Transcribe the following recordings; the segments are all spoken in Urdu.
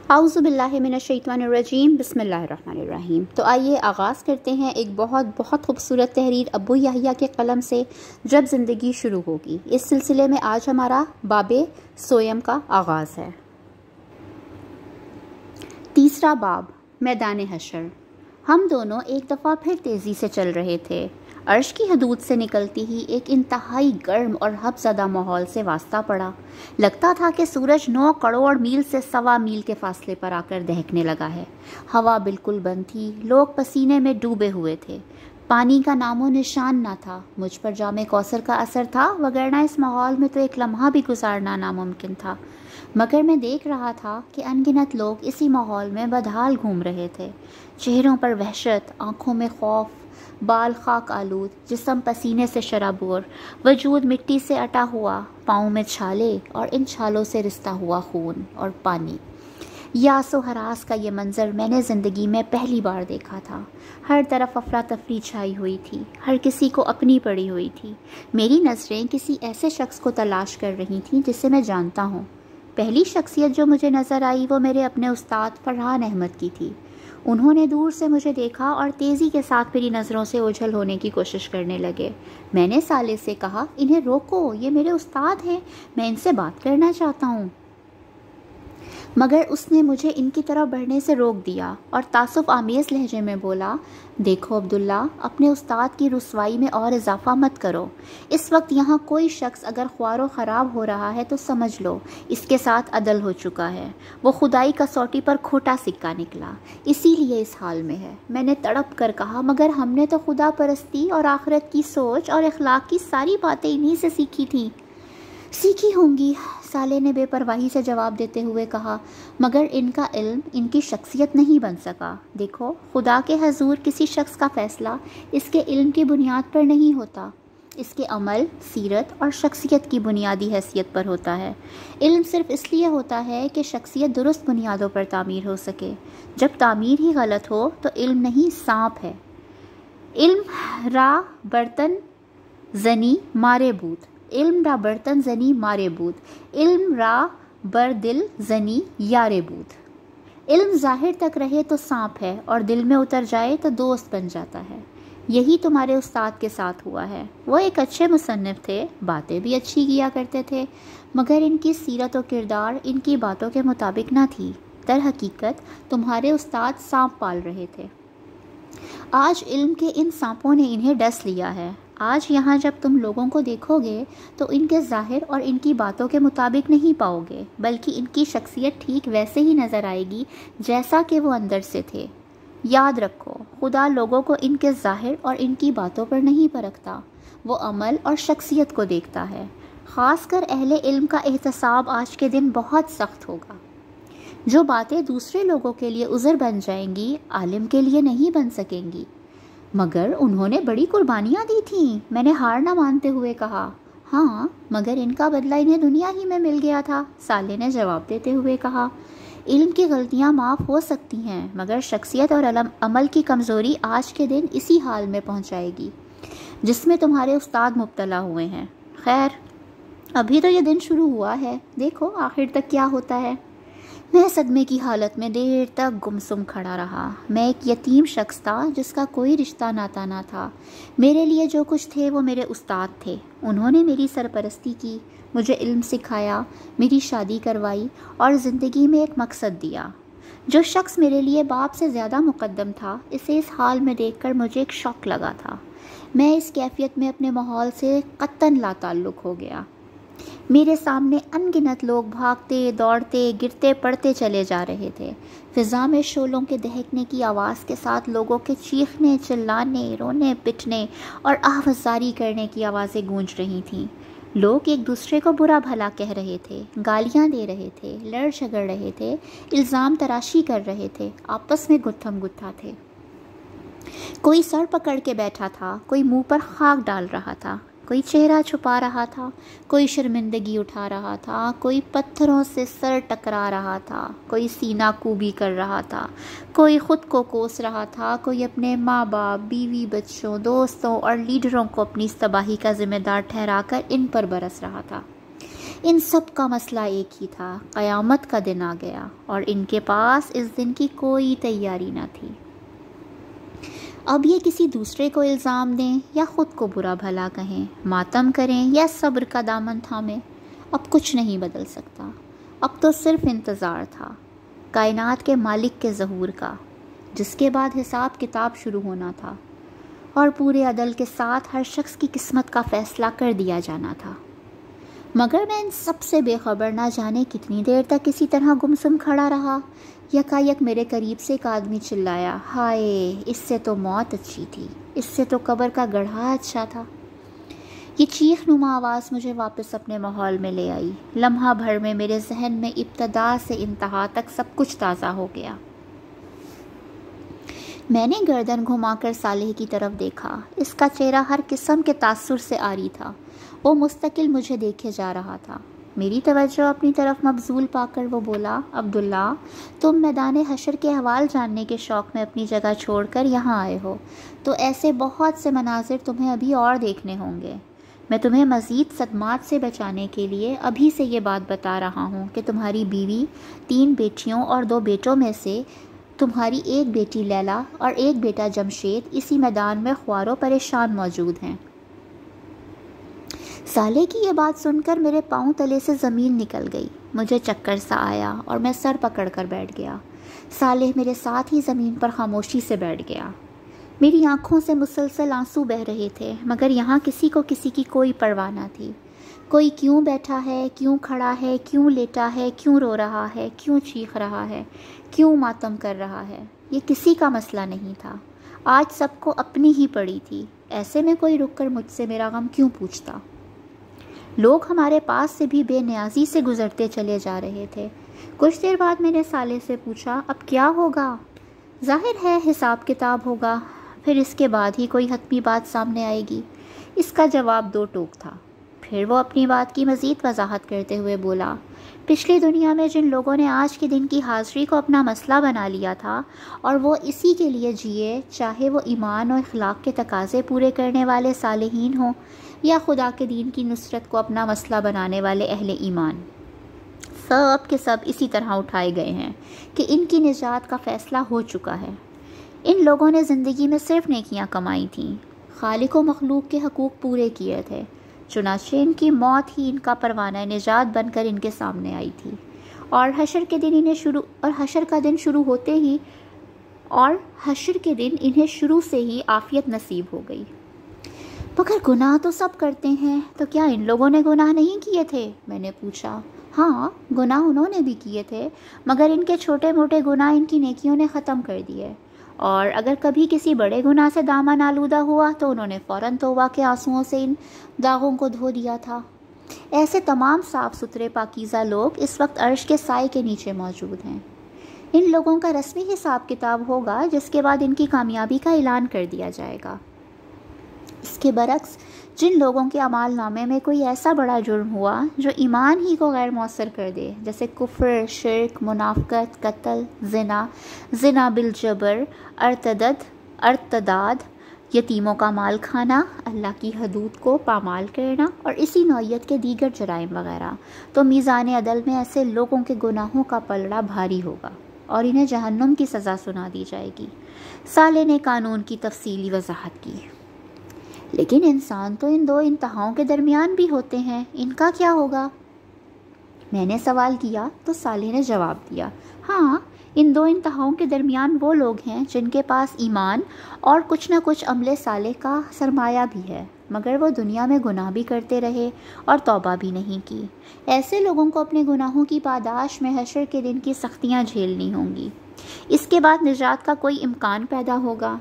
اعوذ باللہ من الشیطان الرجیم، بسم اللہ الرحمن الرحیم۔ تو آئیے آغاز کرتے ہیں ایک بہت خوبصورت تحریر ابو یحییٰ کے قلم سے، جب زندگی شروع ہوگی۔ اس سلسلے میں آج ہمارا باب سویم کا آغاز ہے۔ تیسرا باب، میدان حشر۔ ہم دونوں ایک دفعہ پھر تیزی سے چل رہے تھے۔ عرش کی حدود سے نکلتی ہی ایک انتہائی گرم اور ہب زدہ ماحول سے واسطہ پڑا۔ لگتا تھا کہ سورج 9 کروڑ میل سے 1.25 میل کے فاصلے پر آ کر دہکنے لگا ہے۔ ہوا بالکل بند تھی، لوگ پسینے میں ڈوبے ہوئے تھے، پانی کا نام و نشان نہ تھا۔ مجھ پر جام کوثر کا اثر تھا، وگرنہ اس ماحول میں تو ایک لمحہ بھی گزارنا ناممکن تھا۔ مگر میں دیکھ رہا تھا کہ ان گنت لوگ اسی ماحول میں بدحال گھوم رہے تھے، چہروں پر وحشت، آنکھوں میں خوف، بال خاک آلود، جسم پسینے سے شرابور، وجود مٹی سے اٹا ہوا، پاؤں میں چھالے اور ان چھالوں سے رستا ہوا خون اور پانی۔ یاس و ہراس کا یہ منظر میں نے زندگی میں پہلی بار دیکھا تھا۔ ہر طرف افراتفری چھائی ہوئی تھی، ہر کسی کو اپنی پڑی ہوئی تھی۔ میری نظریں کسی ایسے شخص کو تلاش کر رہی تھیں جسے میں جانتا ہوں۔ پہلی شخصیت جو مجھے نظر آئی وہ میرے اپنے استاد فرحان احمد کی تھی۔ انہوں نے دور سے مجھے دیکھا اور تیزی کے ساتھ میری نظروں سے اوجھل ہونے کی کوشش کرنے لگے۔ میں نے سالے سے کہا، انہیں روکو، یہ میرے استاد ہیں، میں ان سے بات کرنا چاہتا ہوں۔ مگر اس نے مجھے ان کی طرف بڑھنے سے روک دیا اور تعصب آمیز لہجے میں بولا، دیکھو عبداللہ، اپنے استاد کی رسوائی میں اور اضافہ مت کرو۔ اس وقت یہاں کوئی شخص اگر خوار و خراب ہو رہا ہے تو سمجھ لو اس کے ساتھ عدل ہو چکا ہے، وہ خدائی کسوٹی پر کھوٹا سکہ نکلا، اسی لیے اس حال میں ہے۔ میں نے تڑپ کر کہا، مگر ہم نے تو خدا پرستی اور آخرت کی سوچ اور اخلاق کی ساری باتیں انہی سے سیکھی تھیں۔ سیکھی ہوں گی، سالے نے بے پرواہی سے جواب دیتے ہوئے کہا، مگر ان کا علم ان کی شخصیت نہیں بن سکا۔ دیکھو، خدا کے حضور کسی شخص کا فیصلہ اس کے علم کی بنیاد پر نہیں ہوتا، اس کے عمل، سیرت اور شخصیت کی بنیادی حیثیت پر ہوتا ہے۔ علم صرف اس لیے ہوتا ہے کہ شخصیت درست بنیادوں پر تعمیر ہو سکے۔ جب تعمیر ہی غلط ہو تو علم نہیں، سانپ ہے۔ علم را برتن زنی مارے بود، علم را برتن زنی مارے بود، علم را بر دل زنی یارے بود۔ علم ظاہر تک رہے تو سانپ ہے اور دل میں اتر جائے تو دوست بن جاتا ہے۔ یہی تمہارے استاد کے ساتھ ہوا ہے۔ وہ ایک اچھے مصنف تھے، باتیں بھی اچھی کیا کرتے تھے، مگر ان کی سیرت و کردار ان کی باتوں کے مطابق نہ تھی۔ در حقیقت تمہارے استاد سانپ پال رہے تھے۔ آج علم کے ان سانپوں نے انہیں ڈس لیا ہے۔ آج یہاں جب تم لوگوں کو دیکھو گے تو ان کے ظاہر اور ان کی باتوں کے مطابق نہیں پاؤ گے، بلکہ ان کی شخصیت ٹھیک ویسے ہی نظر آئے گی جیسا کہ وہ اندر سے تھے۔ یاد رکھو، خدا لوگوں کو ان کے ظاہر اور ان کی باتوں پر نہیں پرکھتا، وہ عمل اور شخصیت کو دیکھتا ہے۔ خاص کر اہل علم کا احتساب آج کے دن بہت سخت ہوگا۔ جو باتیں دوسرے لوگوں کے لیے عذر بن جائیں گی، عالم کے لیے نہیں بن سکیں گی۔ مگر انہوں نے بڑی قربانیاں دی تھیں، میں نے ہار نہ مانتے ہوئے کہا۔ ہاں، مگر ان کا بدلہ انہیں دنیا ہی میں مل گیا تھا، سالے نے جواب دیتے ہوئے کہا۔ علم کی غلطیاں معاف ہو سکتی ہیں، مگر شخصیت اور عمل کی کمزوری آج کے دن اسی حال میں پہنچائے گی جس میں تمہارے استاد مبتلا ہوئے ہیں۔ خیر، ابھی تو یہ دن شروع ہوا ہے، دیکھو آخر تک کیا ہوتا ہے۔ میں صدمے کی حالت میں دیر تک گمسم کھڑا رہا۔ میں ایک یتیم شخص تھا جس کا کوئی رشتہ ناتا نہ تھا۔ میرے لیے جو کچھ تھے وہ میرے استاد تھے۔ انہوں نے میری سرپرستی کی، مجھے علم سکھایا، میری شادی کروائی اور زندگی میں ایک مقصد دیا۔ جو شخص میرے لیے باپ سے زیادہ مقدم تھا، اسے اس حال میں دیکھ کر مجھے ایک شوق لگا تھا۔ میں اس کیفیت میں اپنے ماحول سے قطعاً لا تعلق ہو گیا۔ میرے سامنے ان گنت لوگ بھاگتے، دوڑتے، گرتے پڑتے چلے جا رہے تھے۔ فضا میں شعلوں کے دہکنے کی آواز کے ساتھ لوگوں کے چیخنے، چلانے، رونے پٹنے اور آہوازاری کرنے کی آوازیں گونج رہی تھیں۔ لوگ ایک دوسرے کو برا بھلا کہہ رہے تھے، گالیاں دے رہے تھے، لڑ جھگڑ رہے تھے، الزام تراشی کر رہے تھے، آپس میں گتھم گتھا تھے۔ کوئی سر پکڑ کے بیٹھا تھا، کوئی منہ پر خاک ڈال رہا تھا، کوئی چہرہ چھپا رہا تھا، کوئی شرمندگی اٹھا رہا تھا، کوئی پتھروں سے سر ٹکرا رہا تھا، کوئی سینہ کوبی کر رہا تھا، کوئی خود کو کوس رہا تھا، کوئی اپنے ماں باپ، بیوی بچوں، دوستوں اور لیڈروں کو اپنی تباہی کا ذمہ دار ٹھہرا کر ان پر برس رہا تھا۔ ان سب کا مسئلہ ایک ہی تھا، قیامت کا دن آ گیا اور ان کے پاس اس دن کی کوئی تیاری نہ تھی۔ اب یہ کسی دوسرے کو الزام دیں یا خود کو برا بھلا کہیں، ماتم کریں یا صبر کا دامن تھامیں، اب کچھ نہیں بدل سکتا۔ اب تو صرف انتظار تھا کائنات کے مالک کے ظہور کا، جس کے بعد حساب کتاب شروع ہونا تھا اور پورے عدل کے ساتھ ہر شخص کی قسمت کا فیصلہ کر دیا جانا تھا۔ مگر میں ان سب سے بے خبر نہ جانے کتنی دیر تک اسی طرح گمسم کھڑا رہا۔ یکایک میرے قریب سے ایک آدمی چلایا، ہائے، اس سے تو موت اچھی تھی، اس سے تو قبر کا گڑھا اچھا تھا۔ یہ چیخ نما آواز مجھے واپس اپنے ماحول میں لے آئی۔ لمحہ بھر میں میرے ذہن میں ابتدا سے انتہا تک سب کچھ تازہ ہو گیا۔ میں نے گردن گھما کر صالح کی طرف دیکھا۔ اس کا چہرہ ہر قسم کے تاثر سے عاری تھا۔ وہ مستقل مجھے دیکھے جا رہا تھا۔ میری توجہ اپنی طرف مبذول پا کر وہ بولا، عبداللہ، تم میدان حشر کے احوال جاننے کے شوق میں اپنی جگہ چھوڑ کر یہاں آئے ہو، تو ایسے بہت سے مناظر تمہیں ابھی اور دیکھنے ہوں گے۔ میں تمہیں مزید صدمات سے بچانے کے لیے ابھی سے یہ بات بتا رہا ہوں کہ تمہاری بیوی، 3 بیٹیوں اور 2 بیٹوں میں سے تمہاری ایک بیٹی لیلا اور ایک بیٹا جمشید اسی میدان میں خوار و پریشان موجود ہیں۔ صالح کی یہ بات سن کر میرے پاؤں تلے سے زمین نکل گئی۔ مجھے چکر سا آیا اور میں سر پکڑ کر بیٹھ گیا۔ صالح میرے ساتھ ہی زمین پر خاموشی سے بیٹھ گیا۔ میری آنکھوں سے مسلسل آنسو بہہ رہے تھے، مگر یہاں کسی کو کسی کی کوئی پرواہ نہ تھی۔ کوئی کیوں بیٹھا ہے، کیوں کھڑا ہے، کیوں لیٹا ہے، کیوں رو رہا ہے، کیوں چیخ رہا ہے، کیوں ماتم کر رہا ہے، یہ کسی کا مسئلہ نہیں تھا۔ آج سب کو اپنی ہی پڑی تھی۔ ایسے میں کوئی رک کر مجھ سے میرا غم کیوں پوچھتا؟ لوگ ہمارے پاس سے بھی بے نیازی سے گزرتے چلے جا رہے تھے۔ کچھ دیر بعد میں نے صالح سے پوچھا، اب کیا ہوگا؟ ظاہر ہے حساب کتاب ہوگا، پھر اس کے بعد ہی کوئی حتمی بات سامنے آئے گی۔ اس کا جواب 2 ٹوک تھا۔ پھر وہ اپنی بات کی مزید وضاحت کرتے ہوئے بولا، پچھلی دنیا میں جن لوگوں نے آج کے دن کی حاضری کو اپنا مسئلہ بنا لیا تھا اور وہ اسی کے لیے جیے، چاہے وہ ایمان اور اخلاق کے تقاضے پورے کرنے والے صالحین ہوں یا خدا کے دین کی نصرت کو اپنا مسئلہ بنانے والے اہل ایمان، سب کے سب اسی طرح اٹھائے گئے ہیں کہ ان کی نجات کا فیصلہ ہو چکا ہے۔ ان لوگوں نے زندگی میں صرف نیکیاں کمائی تھیں، خالق و مخلوق کے حقوق پورے کیے تھے، چنانچہ ان کی موت ہی ان کا پروانہ نجات بن کر ان کے سامنے آئی تھی، اور حشر کے دن انہیں شروع سے ہی عافیت نصیب ہو گئی۔ مگر گناہ تو سب کرتے ہیں، تو کیا ان لوگوں نے گناہ نہیں کیے تھے؟ میں نے پوچھا۔ ہاں، گناہ انہوں نے بھی کیے تھے، مگر ان کے چھوٹے موٹے گناہ ان کی نیکیوں نے ختم کر دیے، اور اگر کبھی کسی بڑے گناہ سے دامن آلودہ ہوا تو انہوں نے فوراً توبہ کے آنسوؤں سے ان داغوں کو دھو دیا تھا۔ ایسے تمام صاف ستھرے پاکیزہ لوگ اس وقت عرش کے سائے کے نیچے موجود ہیں۔ ان لوگوں کا رسمی حساب کتاب ہوگا، جس کے بعد ان کی کامیابی کا اعلان کر دیا جائے گا۔ اس کے برعکس جن لوگوں کے اعمال نامے میں کوئی ایسا بڑا جرم ہوا جو ایمان ہی کو غیر مؤثر کر دے، جیسے کفر، شرک، منافقت، قتل، زنا بالجبر، ارتداد، یتیموں کا مال کھانا، اللہ کی حدود کو پامال کرنا اور اسی نوعیت کے دیگر جرائم وغیرہ، تو میزان عدل میں ایسے لوگوں کے گناہوں کا پلڑا بھاری ہوگا اور انہیں جہنم کی سزا سنا دی جائے گی۔ صالح نے قانون کی تفصیلی وضاحت کی۔ لیکن انسان تو ان 2 انتہاؤں کے درمیان بھی ہوتے ہیں، ان کا کیا ہوگا؟ میں نے سوال کیا تو صالح نے جواب دیا، ہاں، ان 2 انتہاؤں کے درمیان وہ لوگ ہیں جن کے پاس ایمان اور کچھ نہ کچھ عمل صالح کا سرمایہ بھی ہے، مگر وہ دنیا میں گناہ بھی کرتے رہے اور توبہ بھی نہیں کی۔ ایسے لوگوں کو اپنے گناہوں کی پاداش میں حشر کے دن کی سختیاں جھیلنی ہوں گی۔ اس کے بعد نجات کا کوئی امکان پیدا ہوگا۔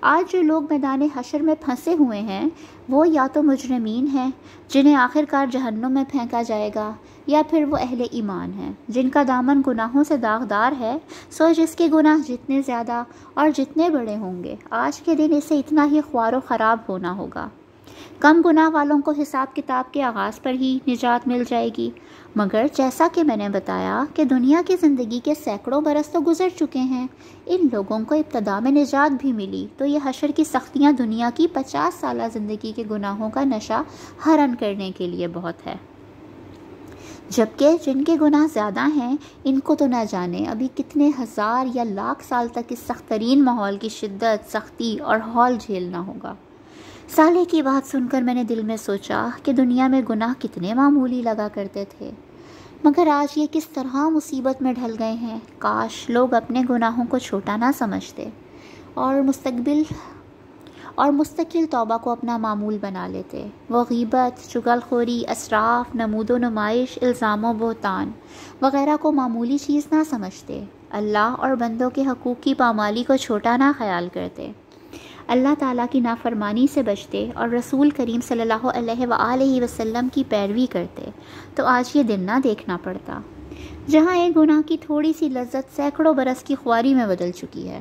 آج جو لوگ میدان حشر میں پھنسے ہوئے ہیں وہ یا تو مجرمین ہیں جنہیں آخر کار جہنم میں پھینکا جائے گا، یا پھر وہ اہل ایمان ہیں جن کا دامن گناہوں سے داغدار ہے، سو جس کے گناہ جتنے زیادہ اور جتنے بڑے ہوں گے، آج کے دن اسے اتنا ہی خوار و خراب ہونا ہوگا۔ کم گناہ والوں کو حساب کتاب کے آغاز پر ہی نجات مل جائے گی، مگر جیسا کہ میں نے بتایا کہ دنیا کی زندگی کے سینکڑوں برس تو گزر چکے ہیں، ان لوگوں کو ابتدا میں نجات بھی ملی، تو یہ حشر کی سختیاں دنیا کی 50 سالہ زندگی کے گناہوں کا نشہ حرن کرنے کے لیے بہت ہے۔ جبکہ جن کے گناہ زیادہ ہیں ان کو تو نہ جانے ابھی کتنے ہزار یا لاکھ سال تک اس سخت ترین ماحول کی شدت، سختی اور ہول جھیلنا ہوگا۔ صالح کی بات سن کر میں نے دل میں سوچا کہ دنیا میں گناہ کتنے معمولی لگا کرتے تھے، مگر آج یہ کس طرح مصیبت میں ڈھل گئے ہیں۔ کاش لوگ اپنے گناہوں کو چھوٹا نہ سمجھتے اور مستقل توبہ کو اپنا معمول بنا لیتے۔ وہ غیبت، چغل خوری، اسراف، نمود و نمائش، الزام و بہتان وغیرہ کو معمولی چیز نہ سمجھتے، اللہ اور بندوں کے حقوق کی پامالی کو چھوٹا نہ خیال کرتے، اللہ تعالیٰ کی نافرمانی سے بچتے اور رسول کریم صلی اللہ علیہ وآلہ وسلم کی پیروی کرتے، تو آج یہ دن نہ دیکھنا پڑتا جہاں ایک گناہ کی تھوڑی سی لذت سینکڑوں برس کی خواری میں بدل چکی ہے۔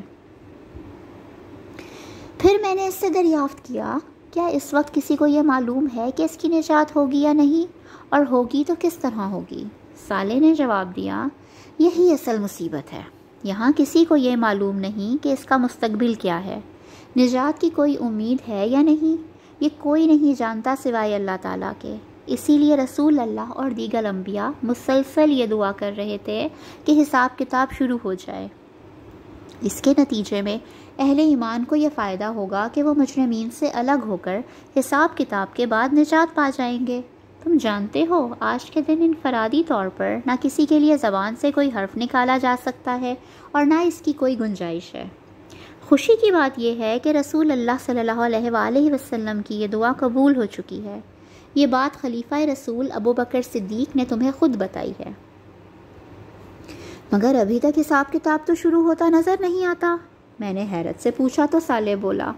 پھر میں نے اس سے دریافت کیا، کیا اس وقت کسی کو یہ معلوم ہے کہ اس کی نجات ہوگی یا نہیں، اور ہوگی تو کس طرح ہوگی؟ صالح نے جواب دیا، یہی اصل مصیبت ہے، یہاں کسی کو یہ معلوم نہیں کہ اس کا مستقبل کیا ہے، نجات کی کوئی امید ہے یا نہیں، یہ کوئی نہیں جانتا سوائے اللہ تعالیٰ کے۔ اسی لیے رسول اللہ اور دیگر انبیاء مسلسل یہ دعا کر رہے تھے کہ حساب کتاب شروع ہو جائے۔ اس کے نتیجے میں اہل ایمان کو یہ فائدہ ہوگا کہ وہ مجرمین سے الگ ہو کر حساب کتاب کے بعد نجات پا جائیں گے۔ تم جانتے ہو آج کے دن انفرادی طور پر نہ کسی کے لیے زبان سے کوئی حرف نکالا جا سکتا ہے اور نہ اس کی کوئی گنجائش ہے۔ خوشی کی بات یہ ہے کہ رسول اللہ صلی اللہ علیہ وآلہ وسلم کی یہ دعا قبول ہو چکی ہے۔ یہ بات خلیفہ رسول ابوبکر صدیق نے تمہیں خود بتائی ہے۔ مگر ابھی تک حساب کتاب تو شروع ہوتا نظر نہیں آتا، میں نے حیرت سے پوچھا تو صالح بولا،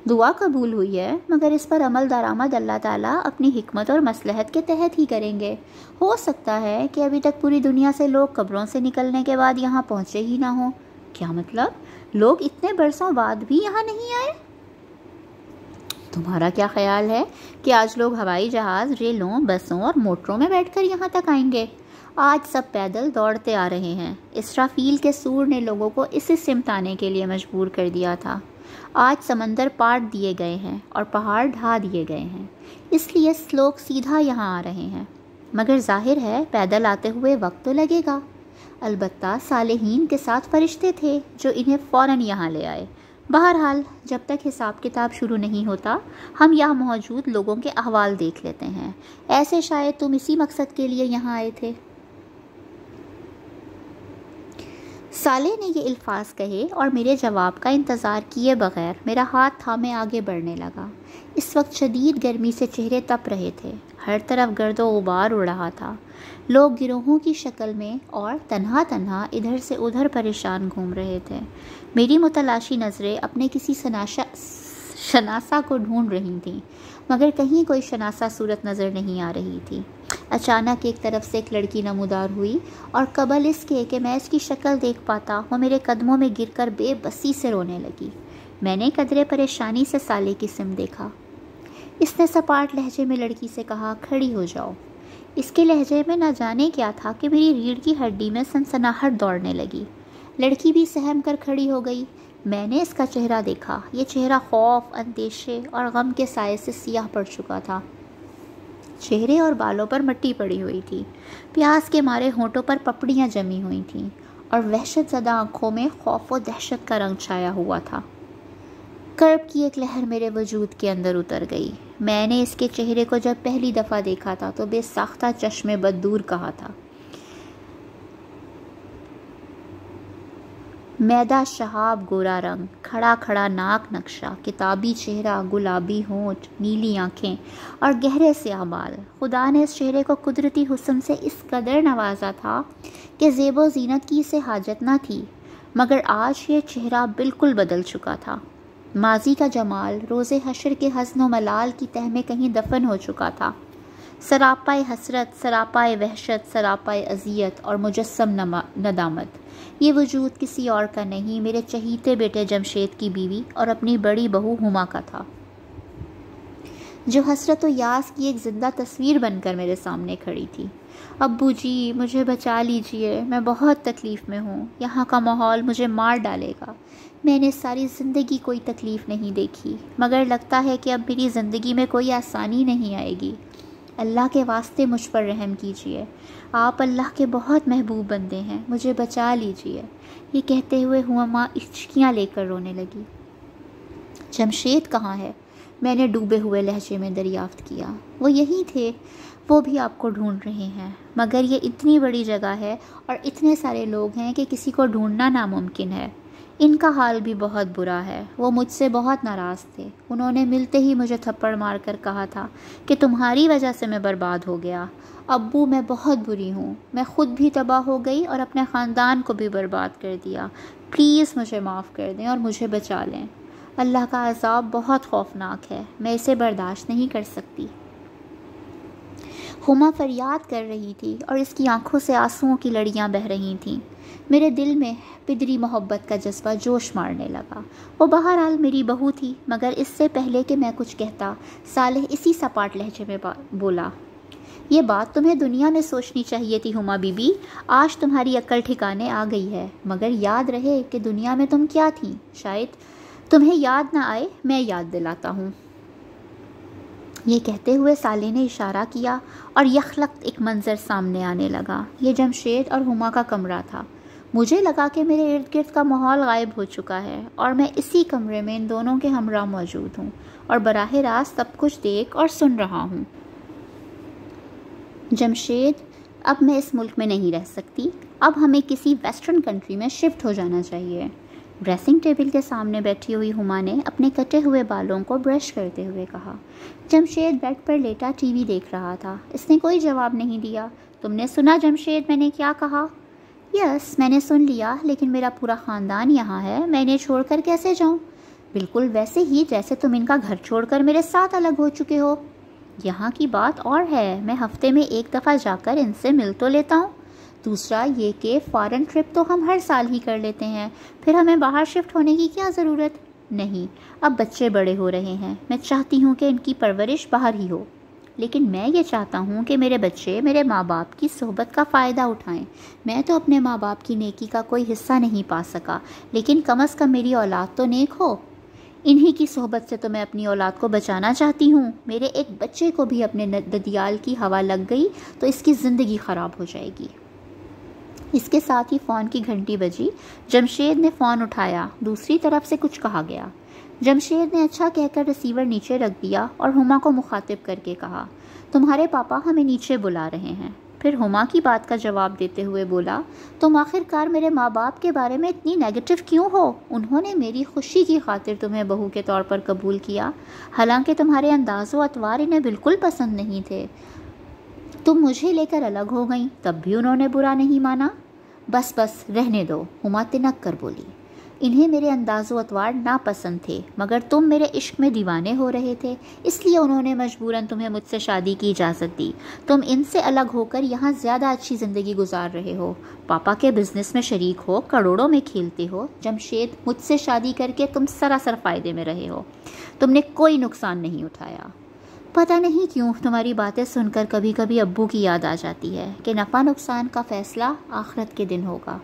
دعا قبول ہوئی ہے مگر اس پر عمل درآمد اللہ تعالیٰ اپنی حکمت اور مصلحت کے تحت ہی کریں گے۔ ہو سکتا ہے کہ ابھی تک پوری دنیا سے لوگ قبروں سے نکلنے کے بعد یہاں پہنچے ہی نہ ہوں۔ کیا مطلب؟ لوگ اتنے برسوں بعد بھی یہاں نہیں آئے؟ تمہارا کیا خیال ہے کہ آج لوگ ہوائی جہاز، ریلوں، بسوں اور موٹروں میں بیٹھ کر یہاں تک آئیں گے؟ آج سب پیدل دوڑتے آ رہے ہیں۔ اسرافیل کے سور نے لوگوں کو اسی سمت آنے کے لیے مجبور کر دیا تھا۔ آج سمندر پاٹ دیے گئے ہیں اور پہاڑ ڈھا دیے گئے ہیں، اس لیے لوگ سیدھا یہاں آ رہے ہیں، مگر ظاہر ہے پیدل آتے ہوئے وقت تو لگے گا۔ البتہ صالحین کے ساتھ فرشتے تھے جو انہیں فوراً یہاں لے آئے۔ بہرحال جب تک حساب کتاب شروع نہیں ہوتا ہم یہاں موجود لوگوں کے احوال دیکھ لیتے ہیں، ایسے شاید تم اسی مقصد کے لیے یہاں آئے تھے۔ صالح نے یہ الفاظ کہے اور میرے جواب کا انتظار کیے بغیر میرا ہاتھ تھامے آگے بڑھنے لگا۔ اس وقت شدید گرمی سے چہرے تپ رہے تھے، ہر طرف گرد و غبار اڑ رہا تھا، لوگ گروہوں کی شکل میں اور تنہا تنہا ادھر سے ادھر پریشان گھوم رہے تھے۔ میری متلاشی نظریں اپنے کسی شناسہ کو ڈھونڈ رہی تھیں، مگر کہیں کوئی شناسہ صورت نظر نہیں آ رہی تھی۔ اچانک ایک طرف سے ایک لڑکی نمودار ہوئی اور قبل اس کے کہ میں اس کی شکل دیکھ پاتا وہ میرے قدموں میں گر کر بے بسی سے رونے لگی۔ میں نے قدرے پریشانی سے صالح کی سمت دیکھا۔ اس نے سپاٹ لہجے میں لڑکی سے کہا، کھڑی ہو جاؤ۔ اس کے لہجے میں نہ جانے کیا تھا کہ میری ریڑھ کی ہڈی میں سنسناہٹ دوڑنے لگی۔ لڑکی بھی سہم کر کھڑی ہو گئی۔ میں نے اس کا چہرہ دیکھا، یہ چہرہ خوف، اندیشے اور غم کے سائے سے سیاہ پڑ چکا تھا۔ چہرے اور بالوں پر مٹی پڑی ہوئی تھی، پیاس کے مارے ہونٹوں پر پپڑیاں جمی ہوئی تھیں اور وحشت زدہ آنکھوں میں خوف و دہشت کا رنگ چھایا ہوا تھا۔ کرب کی ایک لہر میرے وجود کے اندر اتر گئی۔ میں نے اس کے چہرے کو جب پہلی دفعہ دیکھا تھا تو بے ساختہ چشم بددور کہا تھا۔ میدہ شہاب گورا رنگ، کھڑا کھڑا ناک نقشہ، کتابی چہرہ، گلابی ہونٹ، نیلی آنکھیں اور گہرے سیاہ بال۔ خدا نے اس چہرے کو قدرتی حسن سے اس قدر نوازا تھا کہ زیب و زینت کی اسے حاجت نہ تھی، مگر آج یہ چہرہ بالکل بدل چکا تھا۔ ماضی کا جمال روز حشر کے حزن و ملال کی تہ میں کہیں دفن ہو چکا تھا۔ سراپائے حسرت، سراپائے وحشت، سراپائے اذیت اور مجسم ندامت، یہ وجود کسی اور کا نہیں، میرے چہیتے بیٹے جمشید کی بیوی اور اپنی بڑی بہو ہما کا تھا، جو حسرت و یاس کی ایک زندہ تصویر بن کر میرے سامنے کھڑی تھی۔ ابو جی مجھے بچا لیجئے، میں بہت تکلیف میں ہوں، یہاں کا ماحول مجھے مار ڈالے گا۔ میں نے ساری زندگی کوئی تکلیف نہیں دیکھی، مگر لگتا ہے کہ اب میری زندگی میں کوئی آسانی نہیں آئے گی۔ اللہ کے واسطے مجھ پر رحم کیجیے، آپ اللہ کے بہت محبوب بندے ہیں، مجھے بچا لیجیے۔ یہ کہتے ہوئے ہما ہچکیاں لے کر رونے لگی۔ جمشید کہاں ہے؟ میں نے ڈوبے ہوئے لہجے میں دریافت کیا۔ وہ یہی تھے، وہ بھی آپ کو ڈھونڈ رہے ہیں، مگر یہ اتنی بڑی جگہ ہے اور اتنے سارے لوگ ہیں کہ کسی کو ڈھونڈنا ناممکن ہے۔ ان کا حال بھی بہت برا ہے، وہ مجھ سے بہت ناراض تھے۔ انہوں نے ملتے ہی مجھے تھپڑ مار کر کہا تھا کہ تمہاری وجہ سے میں برباد ہو گیا۔ ابو میں بہت بری ہوں، میں خود بھی تباہ ہو گئی اور اپنے خاندان کو بھی برباد کر دیا۔ پلیز مجھے معاف کر دیں اور مجھے بچا لیں۔ اللہ کا عذاب بہت خوفناک ہے، میں اسے برداشت نہیں کر سکتی۔ ہما فریاد کر رہی تھی اور اس کی آنکھوں سے آنسوؤں کی لڑیاں بہہ رہی تھیں۔ میرے دل میں پدری محبت کا جذبہ جوش مارنے لگا۔ وہ بہرحال میری بہو تھی، مگر اس سے پہلے کہ میں کچھ کہتا، صالح اسی سپاٹ لہجے میں بولا، یہ بات تمہیں دنیا میں سوچنی چاہیے تھی ہما بی بی، آج تمہاری عقل ٹھکانے آ گئی ہے، مگر یاد رہے کہ دنیا میں تم کیا تھیں۔ شاید تمہیں یاد نہ آئے، میں یاد دلاتا ہوں۔ یہ کہتے ہوئے صالح نے اشارہ کیا اور یخلق ایک منظر سامنے آنے لگا۔ یہ جمشید اور ہما کا کمرہ تھا۔ مجھے لگا کہ میرے ارد گرد کا ماحول غائب ہو چکا ہے اور میں اسی کمرے میں ان دونوں کے ہمراہ موجود ہوں اور براہ راست سب کچھ دیکھ اور سن رہا ہوں۔ جمشید، اب میں اس ملک میں نہیں رہ سکتی، اب ہمیں کسی ویسٹرن کنٹری میں شفٹ ہو جانا چاہیے۔ ڈریسنگ ٹیبل کے سامنے بیٹھی ہوئی ہما نے اپنے کٹے ہوئے بالوں کو برش کرتے ہوئے کہا۔ جمشید بیڈ پر لیٹا ٹی وی دیکھ رہا تھا۔ اس نے کوئی جواب نہیں دیا۔ تم نے سنا جمشید میں نے کیا کہا؟ یس، میں نے سن لیا، لیکن میرا پورا خاندان یہاں ہے، میں انہیں چھوڑ کر کیسے جاؤں؟ بالکل ویسے ہی جیسے تم ان کا گھر چھوڑ کر میرے ساتھ الگ ہو چکے ہو۔ یہاں کی بات اور ہے، میں ہفتے میں ایک دفعہ جا کر ان سے مل تو لیتا ہوں۔ دوسرا یہ کہ فارن ٹرپ تو ہم ہر سال ہی کر لیتے ہیں، پھر ہمیں باہر شفٹ ہونے کی کیا ضرورت؟ نہیں، اب بچے بڑے ہو رہے ہیں، میں چاہتی ہوں کہ ان کی پرورش باہر ہی ہو، لیکن میں یہ چاہتا ہوں کہ میرے بچے میرے ماں باپ کی صحبت کا فائدہ اٹھائیں۔ میں تو اپنے ماں باپ کی نیکی کا کوئی حصہ نہیں پا سکا، لیکن کم از کم میری اولاد تو نیک ہو۔ انہی کی صحبت سے تو میں اپنی اولاد کو بچانا چاہتی ہوں۔ میرے ایک بچے کو بھی اپنے ددیال کی ہوا لگ گئی تو اس کی زندگی خراب ہو جائے گی۔ اس کے ساتھ ہی فون کی گھنٹی بجی۔ جمشید نے فون اٹھایا، دوسری طرف سے کچھ کہا گیا۔ جمشید نے اچھا کہہ کر ریسیور نیچے رکھ دیا اور ہما کو مخاطب کر کے کہا، تمہارے پاپا ہمیں نیچے بلا رہے ہیں۔ پھر ہما کی بات کا جواب دیتے ہوئے بولا، تم آخر کار میرے ماں باپ کے بارے میں اتنی نیگیٹو کیوں ہو؟ انہوں نے میری خوشی کی خاطر تمہیں بہو کے طور پر قبول کیا، حالانکہ تمہارے انداز و اطوار انہیں بالکل پسند نہیں تھے۔ تم مجھے لے کر الگ ہو گئیں، تب بھی انہوں نے برا نہیں مانا۔ بس بس رہنے دو، ہما تنک کر بولی۔ انہیں میرے انداز و اطوار ناپسند تھے، مگر تم میرے عشق میں دیوانے ہو رہے تھے، اس لیے انہوں نے مجبوراً تمہیں مجھ سے شادی کی اجازت دی۔ تم ان سے الگ ہو کر یہاں زیادہ اچھی زندگی گزار رہے ہو، پاپا کے بزنس میں شریک ہو، کروڑوں میں کھیلتے ہو۔ جمشید، مجھ سے شادی کر کے تم سراسر فائدے میں رہے ہو، تم نے کوئی نقصان نہیں اٹھایا۔ پتہ نہیں کیوں تمہاری باتیں سن کر کبھی کبھی ابو کی یاد آ جاتی ہے کہ نفع نقصان کا فیصلہ آخرت کے دن ہوگا۔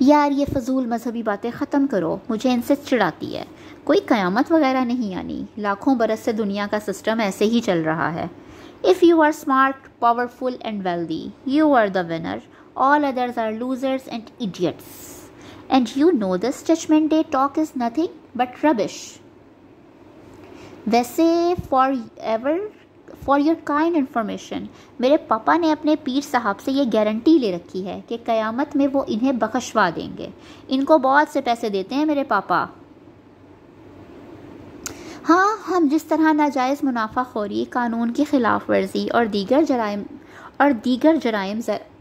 یار یہ فضول مذہبی باتیں ختم کرو، مجھے ان سے چڑھاتی ہے۔ کوئی قیامت وغیرہ نہیں آنی، لاکھوں برس سے دنیا کا سسٹم ایسے ہی چل رہا ہے۔ If you are smart, powerful and wealthy, you are the winner. All others are losers and idiots. And you know this judgment day talk is nothing but rubbish. ویسے فار یور کائنڈ انفارمیشن، میرے پاپا نے اپنے پیر صاحب سے یہ گارنٹی لے رکھی ہے کہ قیامت میں وہ انہیں بخشوا دیں گے۔ ان کو بہت سے پیسے دیتے ہیں میرے پاپا۔ ہاں، ہم جس طرح ناجائز منافع خوری، قانون کی خلاف ورزی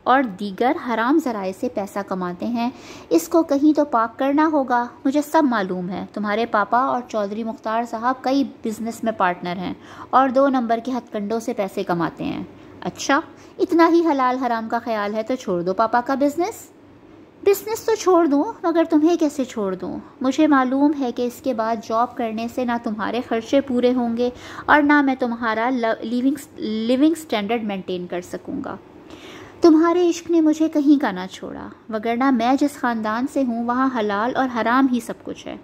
اور دیگر حرام ذرائع سے پیسہ کماتے ہیں، اس کو کہیں تو پاک کرنا ہوگا۔ مجھے سب معلوم ہے، تمہارے پاپا اور چودھری مختار صاحب کئی بزنس میں پارٹنر ہیں اور 2 نمبر کے ہتھ کنڈوں سے پیسے کماتے ہیں۔ اچھا، اتنا ہی حلال حرام کا خیال ہے تو چھوڑ دو پاپا کا بزنس۔ بزنس تو چھوڑ دوں، مگر تمہیں کیسے چھوڑ دوں؟ مجھے معلوم ہے کہ اس کے بعد جاب کرنے سے نہ تمہارے خرچے پورے ہوں گے اور نہ میں تمہارا لیونگ سٹینڈرڈ مینٹین کر سکوں گا۔ تمہارے عشق نے مجھے کہیں کا نہ چھوڑا، وگرنہ میں جس خاندان سے ہوں وہاں حلال اور حرام ہی سب کچھ ہے۔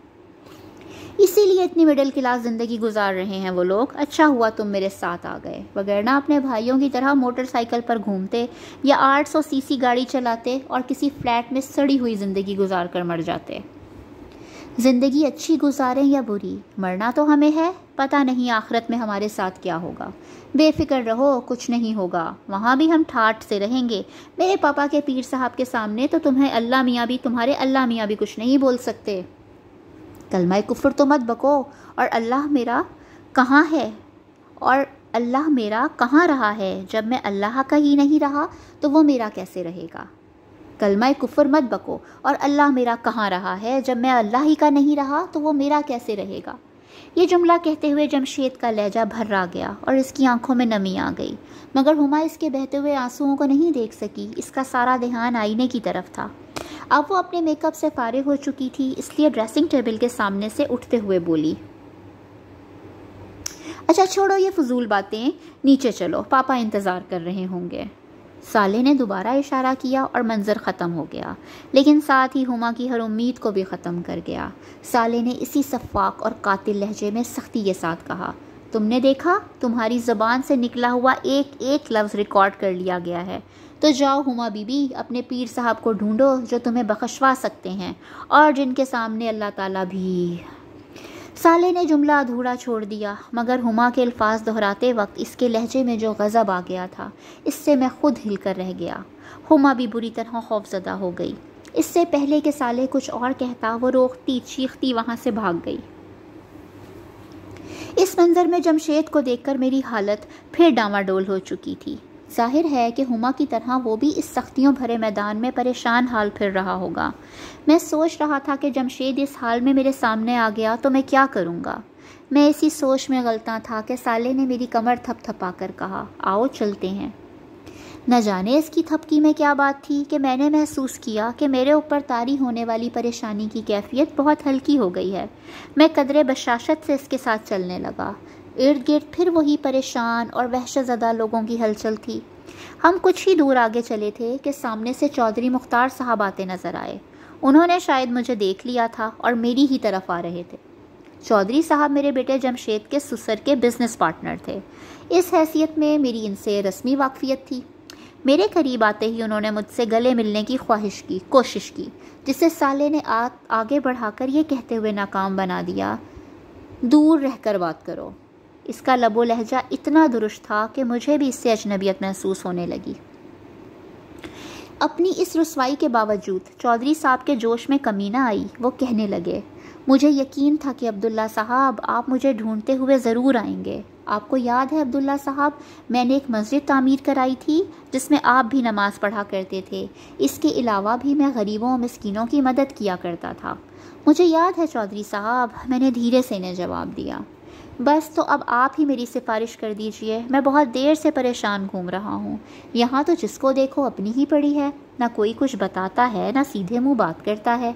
اسی لیے اتنی مڈل کلاس زندگی گزار رہے ہیں وہ لوگ. اچھا ہوا تم میرے ساتھ آ گئے، وگرنہ اپنے بھائیوں کی طرح موٹر سائیکل پر گھومتے یا 800 سی سی گاڑی چلاتے اور کسی فلیٹ میں سڑی ہوئی زندگی گزار کر مر جاتے. زندگی اچھی گزاریں یا بری، مرنا تو ہمیں ہے، پتہ نہیں آخرت میں ہمارے ساتھ کیا ہوگا. بے فکر رہو، کچھ نہیں ہوگا، وہاں بھی ہم ٹھاٹھ سے رہیں گے. میرے پاپا کے پیر صاحب کے سامنے تو تمہارے اللہ میاں بھی کچھ نہیں بول سکتے. کلمہ کفر تو مت بکو. اور اللہ میرا کہاں رہا ہے؟ جب میں اللہ کا ہی نہیں رہا تو وہ میرا کیسے رہے گا؟ کلمہ کفر مت بکو اور اللہ میرا کہاں رہا ہے؟ جب میں اللہ ہی کا نہیں رہا تو وہ میرا کیسے رہے گا؟ یہ جملہ کہتے ہوئے جمشید کا لہجہ بھرا گیا اور اس کی آنکھوں میں نمی آ گئی، مگر ہما اس کے بہتے ہوئے آنسوؤں کو نہیں دیکھ سکی. اس کا سارا دھیان آئینے کی طرف تھا. اب وہ اپنے میک اپ سے فارغ ہو چکی تھی، اس لیے ڈریسنگ ٹیبل کے سامنے سے اٹھتے ہوئے بولی، اچھا چھوڑو یہ فضول باتیں، نیچے چلو، پاپا انتظار کر رہے ہوں گے. سالے نے دوبارہ اشارہ کیا اور منظر ختم ہو گیا، لیکن ساتھ ہی ہما کی ہر امید کو بھی ختم کر گیا. سالے نے اسی سفاک اور قاتل لہجے میں سختی کے ساتھ کہا، تم نے دیکھا، تمہاری زبان سے نکلا ہوا ایک ایک لفظ ریکارڈ کر لیا گیا ہے. تو جاؤ ہما بی بی، اپنے پیر صاحب کو ڈھونڈو جو تمہیں بخشوا سکتے ہیں اور جن کے سامنے اللہ تعالیٰ بھی. سالے نے جملہ ادھورا چھوڑ دیا، مگر ہما کے الفاظ دہراتے وقت اس کے لہجے میں جو غضب آ گیا تھا اس سے میں خود ہل کر رہ گیا. ہما بھی بری طرح خوفزدہ ہو گئی. اس سے پہلے کہ سالے کچھ اور کہتا وہ روکتی چیختی وہاں سے بھاگ گئی. اس منظر میں جمشید کو دیکھ کر میری حالت پھر ڈاواڈول ہو چکی تھی. ظاہر ہے کہ ہما کی طرح وہ بھی اس سختیوں بھرے میدان میں پریشان حال پھر رہا ہوگا. میں سوچ رہا تھا کہ جمشید اس حال میں میرے سامنے آ گیا تو میں کیا کروں گا. میں اسی سوچ میں غلطاں تھا کہ سالے نے میری کمر تھپ تھپا کر کہا، آؤ چلتے ہیں. نہ جانے اس کی تھپکی میں کیا بات تھی کہ میں نے محسوس کیا کہ میرے اوپر طاری ہونے والی پریشانی کی کیفیت بہت ہلکی ہو گئی ہے. میں قدرے بشاشت سے اس کے ساتھ چلنے لگا. ارد گرد پھر وہی پریشان اور وحشت زدہ لوگوں کی ہلچل تھی. ہم کچھ ہی دور آگے چلے تھے کہ سامنے سے چودھری مختار صاحب آتے نظر آئے. انہوں نے شاید مجھے دیکھ لیا تھا اور میری ہی طرف آ رہے تھے. چودھری صاحب میرے بیٹے جمشید کے سسر کے بزنس پارٹنر تھے. اس حیثیت میں میری ان سے رسمی واقفیت تھی. میرے قریب آتے ہی انہوں نے مجھ سے گلے ملنے کی کوشش کی جسے سالے نے آگے بڑھا کر یہ کہتے ہوئے ناکام بنا دیا، دور رہ کر بات کرو. اس کا لب و لہجہ اتنا درست تھا کہ مجھے بھی اس سے اجنبیت محسوس ہونے لگی. اپنی اس رسوائی کے باوجود چودھری صاحب کے جوش میں کمی نہ آئی. وہ کہنے لگے، مجھے یقین تھا کہ عبداللہ صاحب آپ مجھے ڈھونڈتے ہوئے ضرور آئیں گے. آپ کو یاد ہے عبداللہ صاحب، میں نے ایک مسجد تعمیر کرائی تھی جس میں آپ بھی نماز پڑھا کرتے تھے. اس کے علاوہ بھی میں غریبوں و مسکینوں کی مدد کیا کرتا تھا. مجھے یاد ہے چودھری صاحب، میں نے دھیرے سے انہیں جواب دیا. بس تو اب آپ ہی میری سفارش کر دیجئے. میں بہت دیر سے پریشان گھوم رہا ہوں. یہاں تو جس کو دیکھو اپنی ہی پڑی ہے، نہ کوئی کچھ بتاتا ہے نہ سیدھے منہ بات کرتا ہے.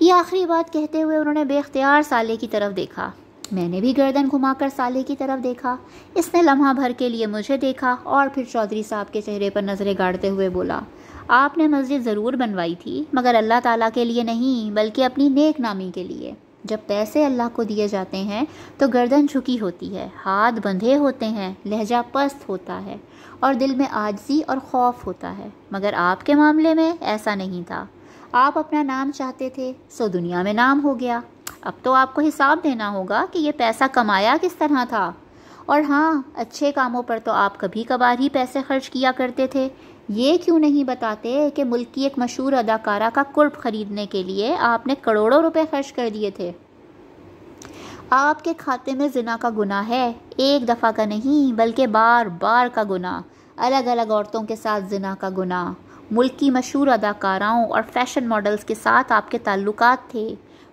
یہ آخری بات کہتے ہوئے انہوں نے بے اختیار سالے کی طرف دیکھا. میں نے بھی گردن گھما کر سالے کی طرف دیکھا. اس نے لمحہ بھر کے لیے مجھے دیکھا اور پھر چودھری صاحب کے چہرے پر نظریں گاڑتے ہوئے بولا، آپ نے مسجد ضرور بنوائی تھی، مگر اللہ تعالیٰ کے لیے نہیں بلکہ اپنی نیک نامی کے لیے. جب پیسے اللہ کو دیے جاتے ہیں تو گردن جھکی ہوتی ہے، ہاتھ بندھے ہوتے ہیں، لہجہ پست ہوتا ہے اور دل میں عاجزی اور خوف ہوتا ہے. مگر آپ کے معاملے میں ایسا نہیں تھا. آپ اپنا نام چاہتے تھے سو دنیا میں نام ہو گیا. اب تو آپ کو حساب دینا ہوگا کہ یہ پیسہ کمایا کس طرح تھا. اور ہاں، اچھے کاموں پر تو آپ کبھی کبھار ہی پیسے خرچ کیا کرتے تھے. یہ کیوں نہیں بتاتے کہ ملک کی ایک مشہور اداکارہ کا قرب خریدنے کے لیے آپ نے کروڑوں روپے خرچ کر دیے تھے. آپ کے کھاتے میں زنا کا گناہ ہے، ایک دفعہ کا نہیں بلکہ بار بار کا گناہ. الگ الگ عورتوں کے ساتھ زنا کا گناہ. ملک کی مشہور اداکاراؤں اور فیشن ماڈلز کے ساتھ آپ کے تعلقات تھے.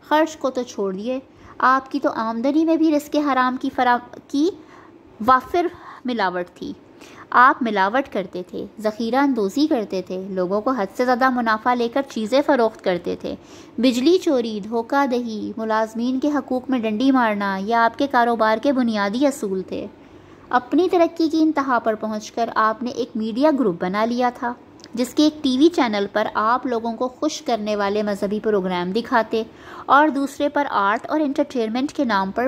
خرچ کو تو چھوڑیے، آپ کی تو آمدنی میں بھی رزق حرام کی وافر ملاوٹ تھی. آپ ملاوٹ کرتے تھے، ذخیرہ اندوزی کرتے تھے، لوگوں کو حد سے زیادہ منافع لے کر چیزیں فروخت کرتے تھے. بجلی چوری، دھوکہ دہی، ملازمین کے حقوق میں ڈنڈی مارنا یہ آپ کے کاروبار کے بنیادی اصول تھے. اپنی ترقی کی انتہا پر پہنچ کر آپ نے ایک میڈیا گروپ بنا لیا تھا. جس کے ایک ٹی وی چینل پر آپ لوگوں کو خوش کرنے والے مذہبی پروگرام دکھاتے اور دوسرے پر آرٹ اور انٹرٹینمنٹ کے نام پر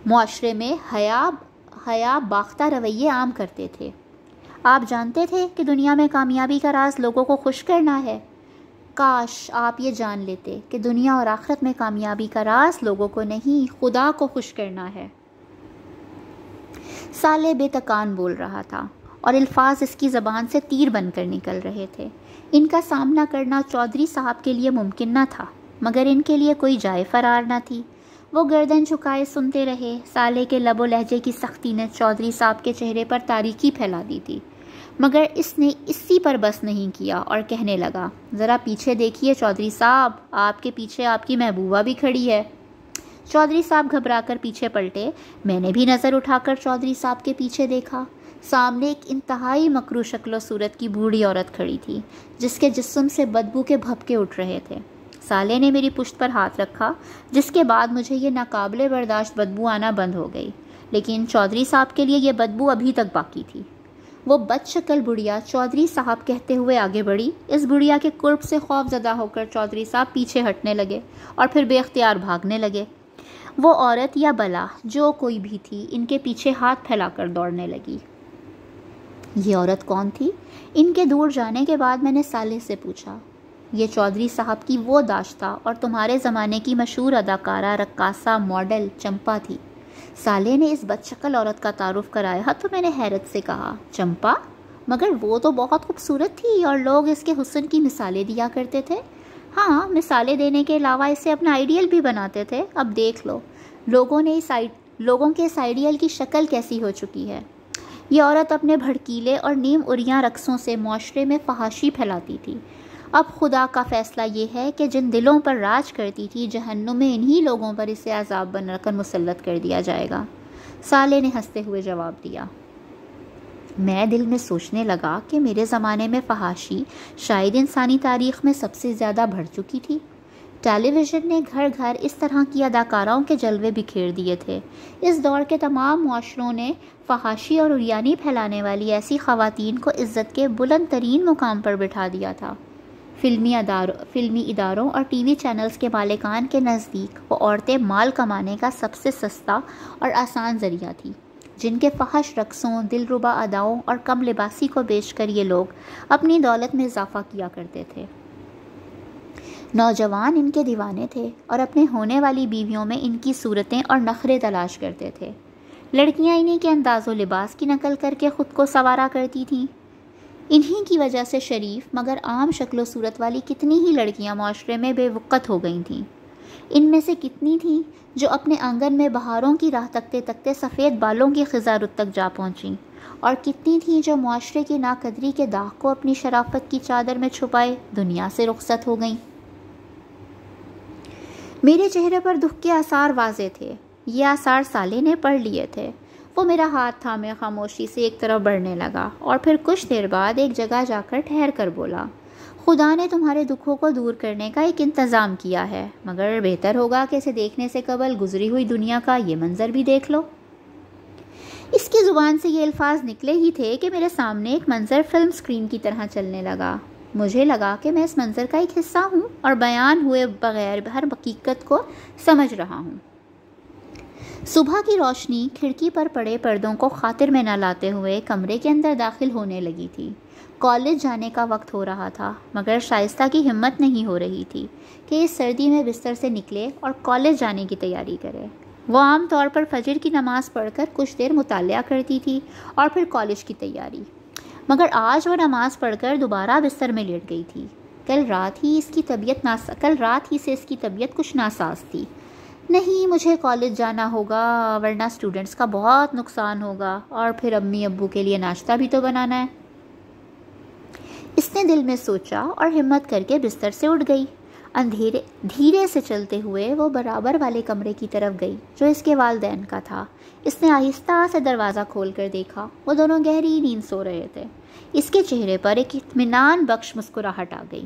معاشرے میں حیا باختہ رویے عام کرتے تھے۔ آپ جانتے تھے کہ دنیا میں کامیابی کا راز لوگوں کو خوش کرنا ہے۔ کاش آپ یہ جان لیتے کہ دنیا اور آخرت میں کامیابی کا راز لوگوں کو نہیں، خدا کو خوش کرنا ہے۔ صالح بے تکان بول رہا تھا اور الفاظ اس کی زبان سے تیر بن کر نکل رہے تھے۔ ان کا سامنا کرنا چودھری صاحب کے لیے ممکن نہ تھا، مگر ان کے لیے کوئی جائے فرار نہ تھی۔ وہ گردن جھکائے سنتے رہے۔ صالح کے لب و لہجے کی سختی نے چودھری صاحب کے چہرے پر تاریکی پھیلا دی تھی، مگر اس نے اسی پر بس نہیں کیا اور کہنے لگا، ذرا پیچھے دیکھیے چودھری صاحب، آپ کے پیچھے آپ کی محبوبہ بھی کھڑی ہے۔ چودھری صاحب گھبرا کر پیچھے پلٹے۔ میں نے بھی نظر اٹھا کر چودھری صاحب کے پیچھے دیکھا۔ سامنے ایک انتہائی مکروہ شکل و صورت کی بوڑھی عورت کھڑی تھی، جس کے جسم سے بدبو کے بھپکے اٹھ رہے تھے۔ صالح نے میری پشت پر ہاتھ رکھا، جس کے بعد مجھے یہ ناقابل برداشت بدبو آنا بند ہو گئی، لیکن چودھری صاحب کے لیے یہ بدبو ابھی تک باقی تھی۔ وہ بد شکل بڑھیا چودھری صاحب کہتے ہوئے آگے بڑھی۔ اس بڑھیا کے قرب سے خوف زدہ ہو کر چودھری صاحب پیچھے ہٹنے لگے اور پھر بے اختیار بھاگنے لگے۔ وہ عورت یا بلا جو کوئی بھی تھی، ان کے پیچھے ہاتھ پھیلا کر دوڑنے لگی۔ یہ عورت کون تھی؟ ان کے دور جانے کے بعد میں نے صالح سے پوچھا۔ یہ چودھری صاحب کی وہ داشتہ اور تمہارے زمانے کی مشہور اداکارہ، رقاصہ، ماڈل چمپا تھی۔ صالح نے اس بد شکل عورت کا تعارف کرایا تو میں نے حیرت سے کہا، چمپا؟ مگر وہ تو بہت خوبصورت تھی اور لوگ اس کے حسن کی مثالیں دیا کرتے تھے۔ ہاں، مثالیں دینے کے علاوہ اسے اپنا آئیڈیل بھی بناتے تھے۔ اب دیکھ لو لوگوں کے اس آئیڈیل کی شکل کیسی ہو چکی ہے۔ یہ عورت اپنے بھڑکیلے اور نیم اریاں رقصوں سے معاشرے میں فحاشی پھیلاتی تھی۔ اب خدا کا فیصلہ یہ ہے کہ جن دلوں پر راج کرتی تھی، جہنم میں انہی لوگوں پر اسے عذاب بنا کر مسلط کر دیا جائے گا۔ صالح نے ہنستے ہوئے جواب دیا۔ میں دل میں سوچنے لگا کہ میرے زمانے میں فحاشی شاید انسانی تاریخ میں سب سے زیادہ بڑھ چکی تھی۔ ٹیلی ویژن نے گھر گھر اس طرح کی اداکاراؤں کے جلوے بکھیر دیے تھے۔ اس دور کے تمام معاشروں نے فحاشی اور عریانی پھیلانے والی ایسی خواتین کو عزت کے بلند ترین مقام پر بٹھا دیا تھا۔ فلمی اداروں اور ٹی وی چینلز کے مالکان کے نزدیک وہ عورتیں مال کمانے کا سب سے سستا اور آسان ذریعہ تھی، جن کے فحش رقصوں، دلربا اداؤں اور کم لباسی کو بیچ کر یہ لوگ اپنی دولت میں اضافہ کیا کرتے تھے۔ نوجوان ان کے دیوانے تھے اور اپنے ہونے والی بیویوں میں ان کی صورتیں اور نخرے تلاش کرتے تھے۔ لڑکیاں انہی کے انداز و لباس کی نقل کر کے خود کو سنوارا کرتی تھیں۔ انہی کی وجہ سے شریف مگر عام شکل و صورت والی کتنی ہی لڑکیاں معاشرے میں بے وقت ہو گئی تھیں۔ ان میں سے کتنی تھیں جو اپنے آنگن میں بہاروں کی راہ تکتے تکتے سفید بالوں کی خزاں رت تک جا پہنچیں، اور کتنی تھیں جو معاشرے کی ناقدری کے داغ کو اپنی شرافت کی چادر میں چھپائے دنیا سے رخصت ہو گئیں۔ میرے چہرے پر دکھ کے آثار واضح تھے۔ یہ آثار صالح نے پڑھ لیے تھے۔ وہ میرا ہاتھ تھامے خاموشی سے ایک طرف بڑھنے لگا اور پھر کچھ دیر بعد ایک جگہ جا کر ٹھہر کر بولا، خدا نے تمہارے دکھوں کو دور کرنے کا ایک انتظام کیا ہے، مگر بہتر ہوگا کہ اسے دیکھنے سے قبل گزری ہوئی دنیا کا یہ منظر بھی دیکھ لو۔ اس کی زبان سے یہ الفاظ نکلے ہی تھے کہ میرے سامنے ایک منظر فلم سکرین کی طرح چلنے لگا۔ مجھے لگا کہ میں اس منظر کا ایک حصہ ہوں اور بیان ہوئے بغیر ہر حقیقت کو سمجھ رہا ہوں۔ صبح کی روشنی کھڑکی پر پڑے پردوں کو خاطر میں نہ لاتے ہوئے کمرے کے اندر داخل ہونے لگی تھی۔ کالج جانے کا وقت ہو رہا تھا، مگر شائستہ کی ہمت نہیں ہو رہی تھی کہ اس سردی میں بستر سے نکلے اور کالج جانے کی تیاری کرے۔ وہ عام طور پر فجر کی نماز پڑھ کر کچھ دیر مطالعہ کرتی تھی اور پھر کالج کی تیاری، مگر آج وہ نماز پڑھ کر دوبارہ بستر میں لیٹ گئی تھی۔ کل رات ہی سے اس کی طبیعت کچھ ناساز تھی۔ نہیں، مجھے کالج جانا ہوگا ورنہ اسٹوڈنٹس کا بہت نقصان ہوگا، اور پھر امی ابو کے لیے ناشتہ بھی تو بنانا ہے۔ اس نے دل میں سوچا اور ہمت کر کے بستر سے اٹھ گئی۔ دھیرے سے چلتے ہوئے وہ برابر والے کمرے کی طرف گئی جو اس کے والدین کا تھا۔ اس نے آہستہ سے دروازہ کھول کر دیکھا، وہ دونوں گہری نیند سو رہے تھے۔ اس کے چہرے پر ایک اطمینان بخش مسکراہٹ آ گئی۔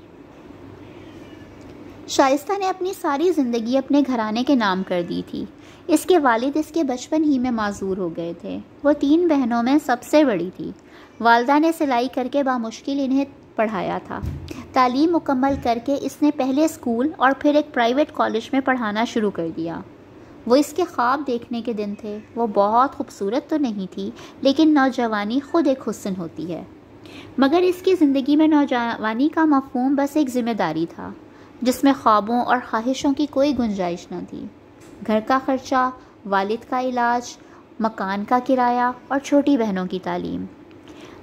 شائستہ نے اپنی ساری زندگی اپنے گھرانے کے نام کر دی تھی۔ اس کے والد اس کے بچپن ہی میں معذور ہو گئے تھے۔ وہ 3 بہنوں میں سب سے بڑی تھی۔ والدہ نے سلائی کر کے بامشکل انہیں پڑھایا تھا۔ تعلیم مکمل کر کے اس نے پہلے اسکول اور پھر ایک پرائیویٹ کالج میں پڑھانا شروع کر دیا۔ وہ اس کے خواب دیکھنے کے دن تھے۔ وہ بہت خوبصورت تو نہیں تھی، لیکن نوجوانی خود ایک حسن ہوتی ہے۔ مگر اس کی زندگی میں نوجوانی کا مفہوم بس ایک ذمہ داری تھا، جس میں خوابوں اور خواہشوں کی کوئی گنجائش نہ تھی۔ گھر کا خرچہ، والد کا علاج، مکان کا کرایہ اور چھوٹی بہنوں کی تعلیم۔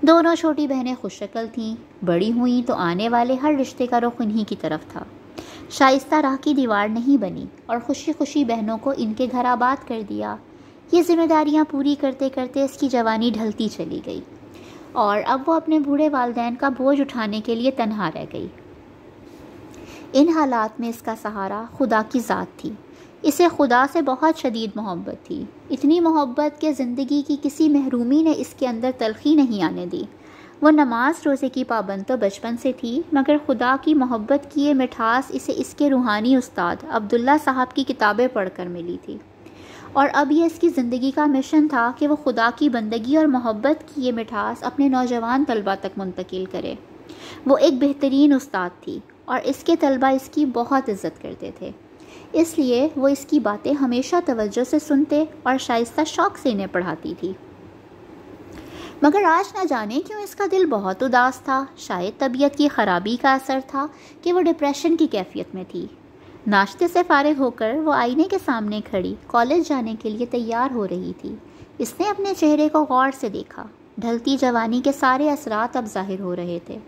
دونوں چھوٹی بہنیں خوش شکل تھیں، بڑی ہوئیں تو آنے والے ہر رشتے کا رخ انہی کی طرف تھا۔ شائستہ راہ کی دیوار نہیں بنی اور خوشی خوشی بہنوں کو ان کے گھر آباد کر دیا۔ یہ ذمہ داریاں پوری کرتے کرتے اس کی جوانی ڈھلتی چلی گئی اور اب وہ اپنے بوڑھے والدین کا بوجھ اٹھانے کے لیے تنہا رہ گئی۔ ان حالات میں اس کا سہارا خدا کی ذات تھی۔ اسے خدا سے بہت شدید محبت تھی، اتنی محبت کہ زندگی کی کسی محرومی نے اس کے اندر تلخی نہیں آنے دی۔ وہ نماز روزے کی پابند تو بچپن سے تھی، مگر خدا کی محبت کی یہ مٹھاس اسے اس کے روحانی استاد عبداللہ صاحب کی کتابیں پڑھ کر ملی تھی، اور اب یہ اس کی زندگی کا مشن تھا کہ وہ خدا کی بندگی اور محبت کی یہ مٹھاس اپنے نوجوان طلبہ تک منتقل کرے۔ وہ ایک بہترین استاد تھی اور اس کے طلبہ اس کی بہت عزت کرتے تھے، اس لیے وہ اس کی باتیں ہمیشہ توجہ سے سنتے اور شائستہ شوق سے انہیں پڑھاتی تھی۔ مگر آج نہ جانے کیوں اس کا دل بہت اداس تھا۔ شاید طبیعت کی خرابی کا اثر تھا کہ وہ ڈپریشن کی کیفیت میں تھی۔ ناشتے سے فارغ ہو کر وہ آئینے کے سامنے کھڑی کالج جانے کے لیے تیار ہو رہی تھی۔ اس نے اپنے چہرے کو غور سے دیکھا۔ ڈھلتی جوانی کے سارے اثرات اب ظاہر ہو رہے تھے۔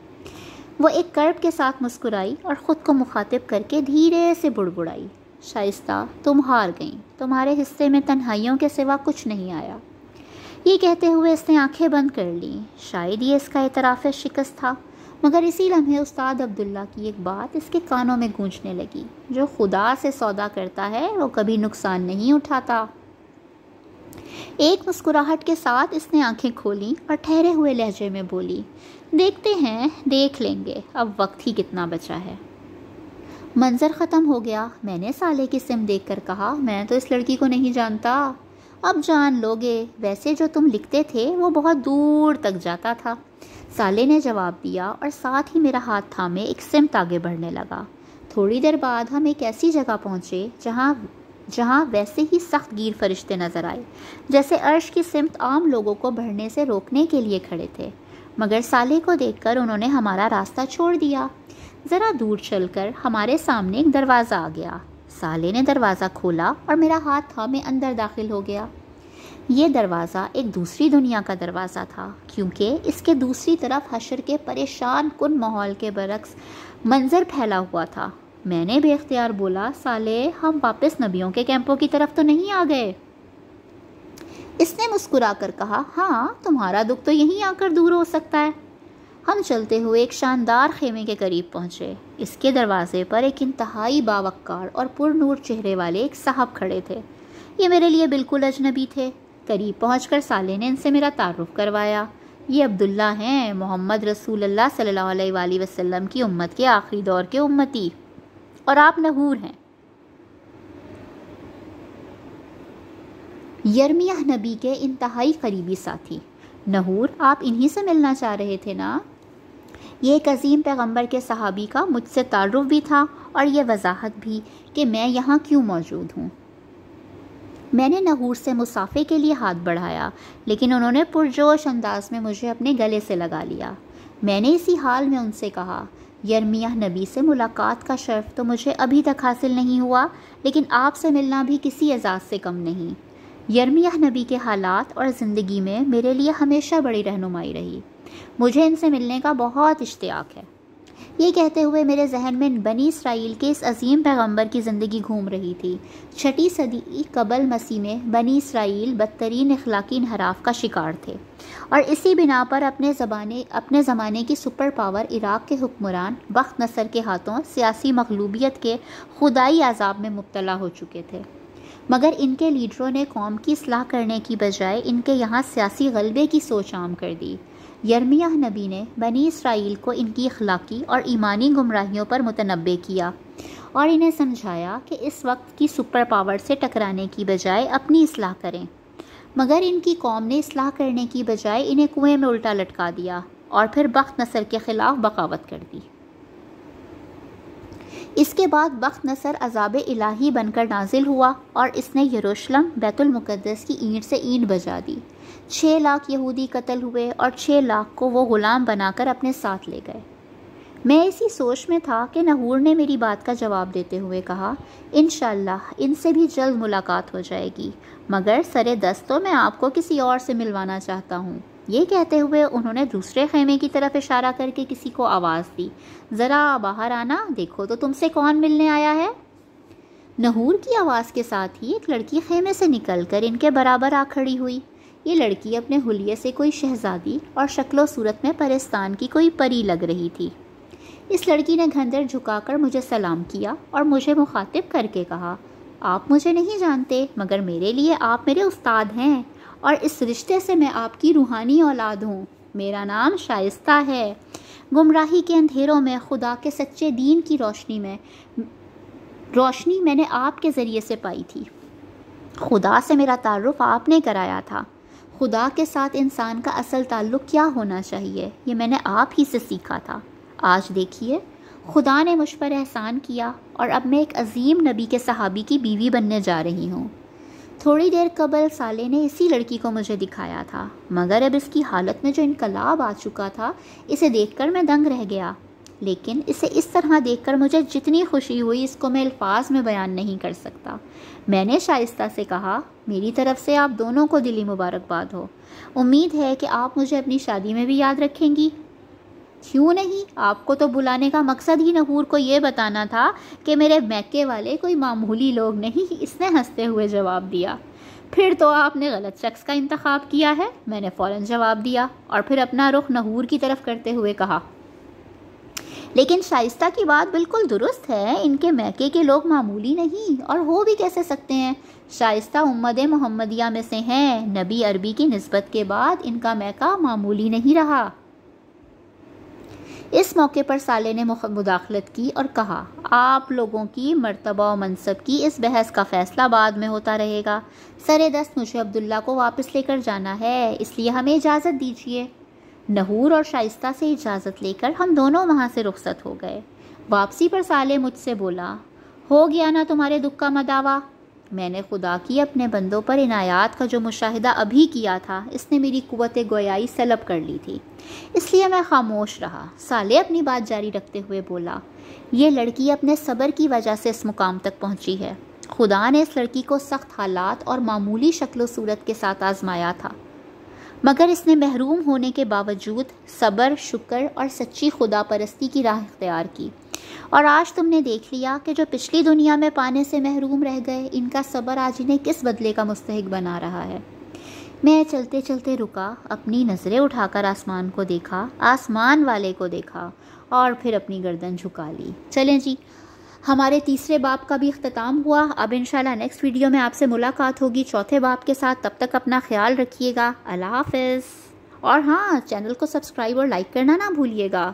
وہ ایک کرب کے ساتھ مسکرائی اور خود کو مخاطب کر کے دھیرے سے بڑبڑائی، شائستہ تم ہار گئیں، تمہارے حصے میں تنہائیوں کے سوا کچھ نہیں آیا۔ یہ کہتے ہوئے اس نے آنکھیں بند کر لیں۔ شاید یہ اس کا اعتراف شکست تھا، مگر اسی لمحے استاد عبداللہ کی ایک بات اس کے کانوں میں گونجنے لگی، جو خدا سے سودا کرتا ہے وہ کبھی نقصان نہیں اٹھاتا۔ ایک مسکراہٹ کے ساتھ اس نے آنکھیں کھولیں اور ٹھہرے ہوئے لہجے میں بولی، دیکھتے ہیں، دیکھ لیں گے، اب وقت ہی کتنا بچا ہے۔ منظر ختم ہو گیا۔ میں نے سالے کی سم دیکھ کر کہا، میں تو اس لڑکی کو نہیں جانتا۔ اب جان لوگے، ویسے جو تم لکھتے تھے وہ بہت دور تک جاتا تھا۔ سالے نے جواب دیا اور ساتھ ہی میرا ہاتھ تھامے ایک سمت آگے بڑھنے لگا۔ تھوڑی دیر بعد ہم ایک ایسی جگہ پہنچے جہاں ویسے ہی سخت گیر فرشتے نظر آئے، جیسے عرش کی سمت عام لوگوں کو بڑھنے سے روکنے کے لیے کھڑے تھے، مگر سالے کو دیکھ کر انہوں نے ہمارا راستہ چھوڑ دیا۔ ذرا دور چل کر ہمارے سامنے ایک دروازہ آ گیا۔ سالے نے دروازہ کھولا اور میرا ہاتھ تھامے اندر داخل ہو گیا۔ یہ دروازہ ایک دوسری دنیا کا دروازہ تھا، کیونکہ اس کے دوسری طرف حشر کے پریشان کن ماحول کے برعکس منظر پھیلا ہوا تھا۔ میں نے بے اختیار بولا، سالے ہم واپس نبیوں کے کیمپوں کی طرف تو نہیں آ گئے؟ اس نے مسکرا کر کہا، ہاں تمہارا دکھ تو یہیں آ کر دور ہو سکتا ہے۔ ہم چلتے ہوئے ایک شاندار خیمے کے قریب پہنچے۔ اس کے دروازے پر ایک انتہائی باوقار اور پر نور چہرے والے ایک صاحب کھڑے تھے۔ یہ میرے لیے بالکل اجنبی تھے۔ قریب پہنچ کر سالے نے ان سے میرا تعارف کروایا۔ یہ عبداللہ ہیں، محمد رسول اللہ صلی اللہ علیہ وآلہ وسلم کی امت کے آخری دور کے امتی، اور آپ نحور ہیں، یرمیہ نبی کے انتہائی قریبی ساتھی۔ نحور، آپ انہی سے ملنا چاہ رہے تھے نا؟ یہ ایک عظیم پیغمبر کے صحابی کا مجھ سے تعارف بھی تھا اور یہ وضاحت بھی کہ میں یہاں کیوں موجود ہوں۔ میں نے نحور سے مصافحے کے لیے ہاتھ بڑھایا، لیکن انہوں نے پرجوش انداز میں مجھے اپنے گلے سے لگا لیا۔ میں نے اسی حال میں ان سے کہا، یرمیہ نبی سے ملاقات کا شرف تو مجھے ابھی تک حاصل نہیں ہوا، لیکن آپ سے ملنا بھی کسی اعزاز سے کم نہیں۔ یرمیہ نبی کے حالات اور زندگی میں میرے لیے ہمیشہ بڑی رہنمائی رہی۔ مجھے ان سے ملنے کا بہت اشتیاق ہے۔ یہ کہتے ہوئے میرے ذہن میں بنی اسرائیل کے اس عظیم پیغمبر کی زندگی گھوم رہی تھی۔ 6 صدی قبل مسیح میں بنی اسرائیل بدترین اخلاقی انحراف کا شکار تھے، اور اسی بنا پر اپنے زمانے کی سپر پاور عراق کے حکمران بخت نصر کے ہاتھوں سیاسی مغلوبیت کے خدائی عذاب میں مبتلا ہو چکے تھے، مگر ان کے لیڈروں نے قوم کی اصلاح کرنے کی بجائے ان کے یہاں سیاسی غلبے کی سوچ عام کر دی۔ یرمیہ نبی نے بنی اسرائیل کو ان کی اخلاقی اور ایمانی گمراہیوں پر متنبع کیا اور انہیں سمجھایا کہ اس وقت کی سپر پاور سے ٹکرانے کی بجائے اپنی اصلاح کریں۔ مگر ان کی قوم نے اصلاح کرنے کی بجائے انہیں کنویں میں الٹا لٹکا دیا اور پھر بخت نصر کے خلاف بغاوت کر دی۔ اس کے بعد بخت نصر عذاب الہی بن کر نازل ہوا اور اس نے یروشلم بیت المقدس کی اینٹ سے اینٹ بجا دی۔ 6 لاکھ یہودی قتل ہوئے اور 6 لاکھ کو وہ غلام بنا کر اپنے ساتھ لے گئے۔ میں اسی سوچ میں تھا کہ نحور نے میری بات کا جواب دیتے ہوئے کہا، انشاءاللہ ان سے بھی جلد ملاقات ہو جائے گی، مگر سرے دست تو میں آپ کو کسی اور سے ملوانا چاہتا ہوں۔ یہ کہتے ہوئے انہوں نے دوسرے خیمے کی طرف اشارہ کر کے کسی کو آواز دی، ذرا باہر آنا، دیکھو تو تم سے کون ملنے آیا ہے۔ نحور کی آواز کے ساتھ ہی ایک لڑکی خیمے سے نکل کر ان کے برابر آ کھڑی ہوئی۔ یہ لڑکی اپنے حلیے سے کوئی شہزادی اور شکل و صورت میں پرستان کی کوئی پری لگ رہی تھی۔ اس لڑکی نے گھندر جھکا کر مجھے سلام کیا اور مجھے مخاطب کر کے کہا، آپ مجھے نہیں جانتے، مگر میرے لیے آپ میرے استاد ہیں اور اس رشتے سے میں آپ کی روحانی اولاد ہوں۔ میرا نام شائستہ ہے۔ گمراہی کے اندھیروں میں خدا کے سچے دین کی روشنی میں نے آپ کے ذریعے سے پائی تھی۔ خدا سے میرا تعارف آپ نے کرایا تھا۔ خدا کے ساتھ انسان کا اصل تعلق کیا ہونا چاہیے، یہ میں نے آپ ہی سے سیکھا تھا۔ آج دیکھیے، خدا نے مجھ پر احسان کیا اور اب میں ایک عظیم نبی کے صحابی کی بیوی بننے جا رہی ہوں۔ تھوڑی دیر قبل صالح نے اسی لڑکی کو مجھے دکھایا تھا، مگر اب اس کی حالت میں جو انقلاب آ چکا تھا، اسے دیکھ کر میں دنگ رہ گیا۔ لیکن اسے اس طرح دیکھ کر مجھے جتنی خوشی ہوئی اس کو میں الفاظ میں بیان نہیں کر سکتا۔ میں نے شائستہ سے کہا، میری طرف سے آپ دونوں کو دلی مبارکباد ہو۔ امید ہے کہ آپ مجھے اپنی شادی میں بھی یاد رکھیں گی۔ کیوں نہیں، آپ کو تو بلانے کا مقصد ہی نحور کو یہ بتانا تھا کہ میرے میکے والے کوئی معمولی لوگ نہیں، اس نے ہنستے ہوئے جواب دیا۔ پھر تو آپ نے غلط شخص کا انتخاب کیا ہے، میں نے فوراً جواب دیا اور پھر اپنا رخ نحور کی طرف کرتے ہوئے کہا، لیکن شائستہ کی بات بالکل درست ہے، ان کے میکے کے لوگ معمولی نہیں اور ہو بھی کیسے سکتے ہیں۔ شائستہ امت محمدیہ میں سے ہیں، نبی عربی کی نسبت کے بعد ان کا میکہ معمولی نہیں رہا۔ اس موقع پر صالح نے مداخلت کی اور کہا، آپ لوگوں کی مرتبہ و منصب کی اس بحث کا فیصلہ بعد میں ہوتا رہے گا۔ سرے دست مجھے عبداللہ کو واپس لے کر جانا ہے، اس لیے ہمیں اجازت دیجیے۔ نحور اور شائستہ سے اجازت لے کر ہم دونوں وہاں سے رخصت ہو گئے۔ واپسی پر صالح مجھ سے بولا، ہو گیا نا تمہارے دکھ کا مداوع؟ میں نے خدا کی اپنے بندوں پر عنایات کا جو مشاہدہ ابھی کیا تھا، اس نے میری قوت گویائی سلب کر لی تھی، اس لیے میں خاموش رہا۔ صالح اپنی بات جاری رکھتے ہوئے بولا، یہ لڑکی اپنے صبر کی وجہ سے اس مقام تک پہنچی ہے۔ خدا نے اس لڑکی کو سخت حالات اور معمولی شکل و صورت کے ساتھ آزمایا تھا، مگر اس نے محروم ہونے کے باوجود صبر، شکر اور سچی خدا پرستی کی راہ اختیار کی، اور آج تم نے دیکھ لیا کہ جو پچھلی دنیا میں پانے سے محروم رہ گئے، ان کا صبر آج انہیں کس بدلے کا مستحق بنا رہا ہے۔ میں چلتے چلتے رکا، اپنی نظریں اٹھا کر آسمان کو دیکھا، آسمان والے کو دیکھا اور پھر اپنی گردن جھکا لی۔ چلیں جی، ہمارے تیسرے باب کا بھی اختتام ہوا۔ اب انشاءاللہ نیکسٹ ویڈیو میں آپ سے ملاقات ہوگی چوتھے باب کے ساتھ۔ تب تک اپنا خیال رکھیے گا۔ اللہ حافظ۔ اور ہاں، چینل کو سبسکرائب اور لائک کرنا نہ بھولیے گا۔